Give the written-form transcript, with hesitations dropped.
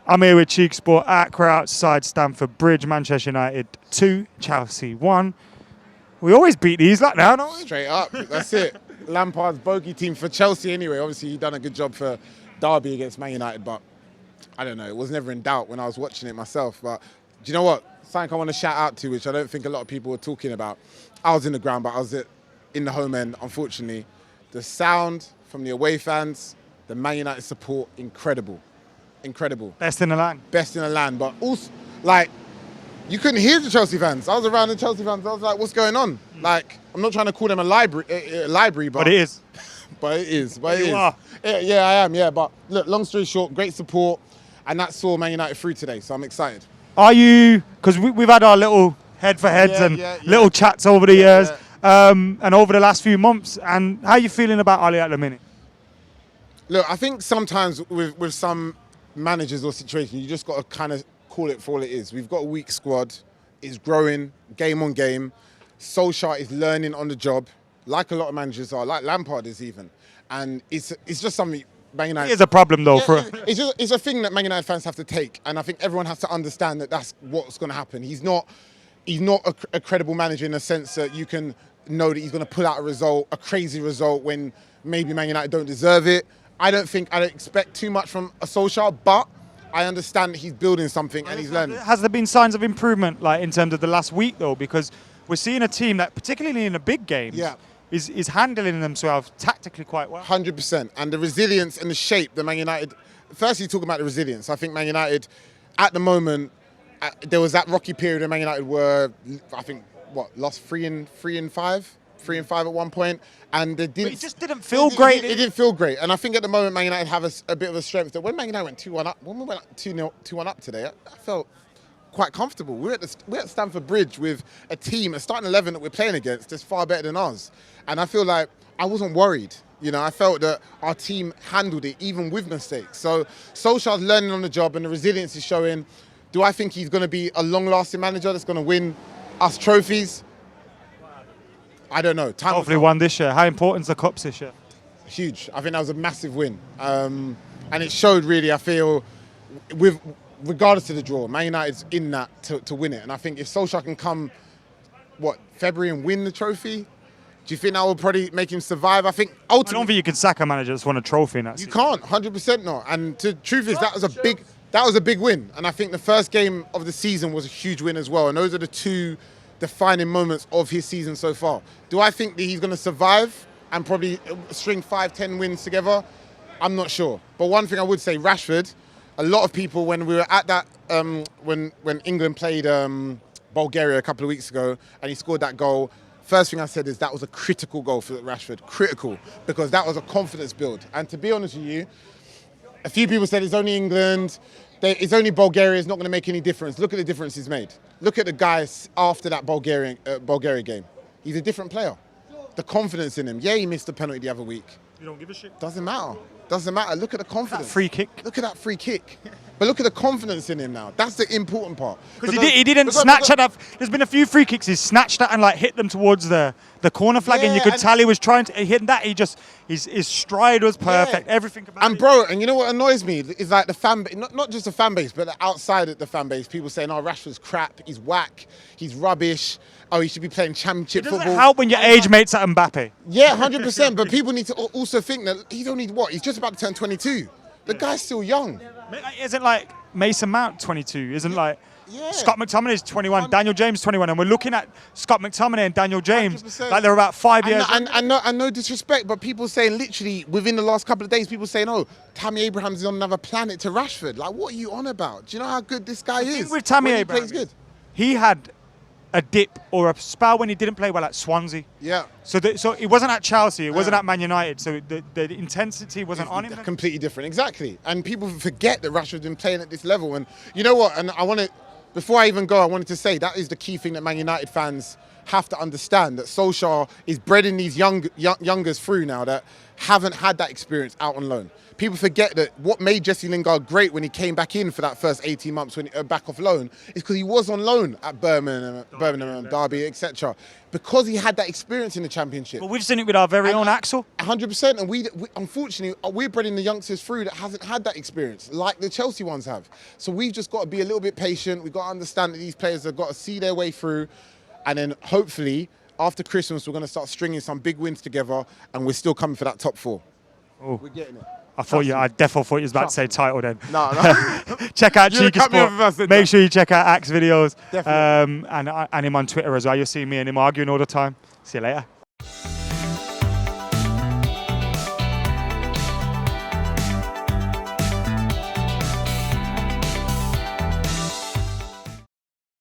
I'm here with CheekySport at Crouch outside Stamford Bridge. Manchester United 2, Chelsea 1. We always beat these like now, don't we? Straight up, that's it. Lampard's bogey team for Chelsea anyway. Obviously, he done a good job for Derby against Man United, but I don't know. It was never in doubt when I was watching it myself. But do you know what? Something I want to shout out to, which I don't think a lot of people were talking about. I was in the ground, but I was in the home end, unfortunately. The sound from the away fans, the Man United support, incredible. Incredible. Best in the land. Best in the land, but also, like, you couldn't hear the Chelsea fans. I was around the Chelsea fans. I was like, what's going on? Like, I'm not trying to call them a library, but it is. But it is. But You it is. are. Yeah, I am. Yeah, but look, long story short, great support, and that saw Man United through today. So I'm excited. Are you? Because we've had our little head-for-heads and little chats over the years, and over the last few months. And how are you feeling about OLE at the minute? Look, I think sometimes with some managers or situations, you just got to kind of call it for all it is. We've got a weak squad. It's growing game on game. Solskjaer is learning on the job, like a lot of managers are, like Lampard is even. And it's just something Man United... It is a problem, though. It's a thing that Man United fans have to take. And I think everyone has to understand that that's what's going to happen. He's not a credible manager in the sense that you can know that he's going to pull out a crazy result when maybe Man United don't deserve it. I don't expect too much from a Solskjaer, but I understand that he's building something and he's learning. Has there been signs of improvement, like in terms of the last week, though? Because we're seeing a team that, particularly in the big games, is handling themselves tactically quite well. 100%. And the resilience and the shape that Man United... Firstly, talking about the resilience, I think Man United, at the moment, there was that rocky period where Man United were, I think, lost 3 and 5? 3 and 5 at one point, and they didn't. But it just didn't feel great. It didn't feel great, and I think at the moment Man United have a bit of a strength. That when Man United went 2-1 up, when we went 2-1 up today, I felt quite comfortable. We're at Stamford Bridge with a team, a starting 11 that we're playing against, that's far better than us, and I feel like I wasn't worried. You know, I felt that our team handled it even with mistakes. So Solskjaer's learning on the job, and the resilience is showing. Do I think he's going to be a long-lasting manager that's going to win us trophies? I don't know. Hopefully one this year. How important is the Cups this year? Huge. I think that was a massive win. And it showed really, I feel, regardless of the draw, Man United's in that to win it. And I think if Solskjaer can come, February and win the trophy, do you think that will probably make him survive? I think ultimately... I don't think you can sack a manager that's won a trophy in that season. You can't, 100% not. And the truth is, that was a big win. And I think the first game of the season was a huge win as well. And those are the two defining moments of his season so far. Do I think that he's going to survive and probably string 5-10 wins together? I'm not sure. But one thing I would say, Rashford, a lot of people, when we were at that, when England played Bulgaria a couple of weeks ago and he scored that goal, first thing I said is that was a critical goal for Rashford. Critical, because that was a confidence build. And to be honest with you, a few people said it's only England, it's only Bulgaria, it's not going to make any difference. Look at the difference he's made. Look at the guys after that Bulgaria game. He's a different player. The confidence in him. Yeah, he missed the penalty the other week. You don't give a shit? Doesn't matter. Doesn't matter. Look at the confidence. That free kick. Look at that free kick. But look at the confidence in him now. That's the important part. Because he didn't snatch at that. There's been a few free kicks. He's snatched that and like hit them towards the corner flag, and you could tell he was trying to hit that. His stride was perfect. Everything about it. And bro, and you know what annoys me is like the fan base, not just the fan base, but outside of the fan base, people saying, "Oh, Rashford's crap. He's whack. He's rubbish. Oh, he should be playing championship football." It doesn't help when your age mates at Mbappe. Yeah, 100%. But people need to also think that he's only He's just about to turn 22. The guy's still young. Isn't like Mason Mount 22? Isn't like Scott McTominay is 21, Daniel James 21, and we're looking at Scott McTominay and Daniel James 100%. Like they're about 5 years. And no disrespect, but people saying literally within the last couple of days, people saying, "Oh, Tammy Abraham is on another planet to Rashford." Like, what are you on about? Do you know how good this guy is? With Tammy Abraham, he had a dip or a spell when he didn't play well at Swansea. Yeah. So it wasn't at Chelsea, it wasn't at Man United, so the intensity wasn't on him. Completely different, exactly. And people forget that Rashford's been playing at this level. And you know what? And before I even go, I wanted to say that is the key thing that Man United fans have to understand that Solskjaer is breeding these youngers through now that haven't had that experience out on loan. People forget that what made Jesse Lingard great when he came back in for that first 18 months when back off loan is because he was on loan at Birmingham, Derby, etc. Because he had that experience in the Championship. But we've seen it with our very own Axel. 100%, and we unfortunately we're breeding the youngsters through that hasn't had that experience like the Chelsea ones have. So we've just got to be a little bit patient. We've got to understand that these players have got to see their way through, and then hopefully after Christmas we're going to start stringing some big wins together, and we're still coming for that top 4. Oh. We're getting it. I definitely thought you was about to say title then. No. Check out You'd have cut me off if I CheekySport. said Make that. sure you check out Axe videos. Definitely. And him on Twitter as well. You'll see me and him arguing all the time. See you later.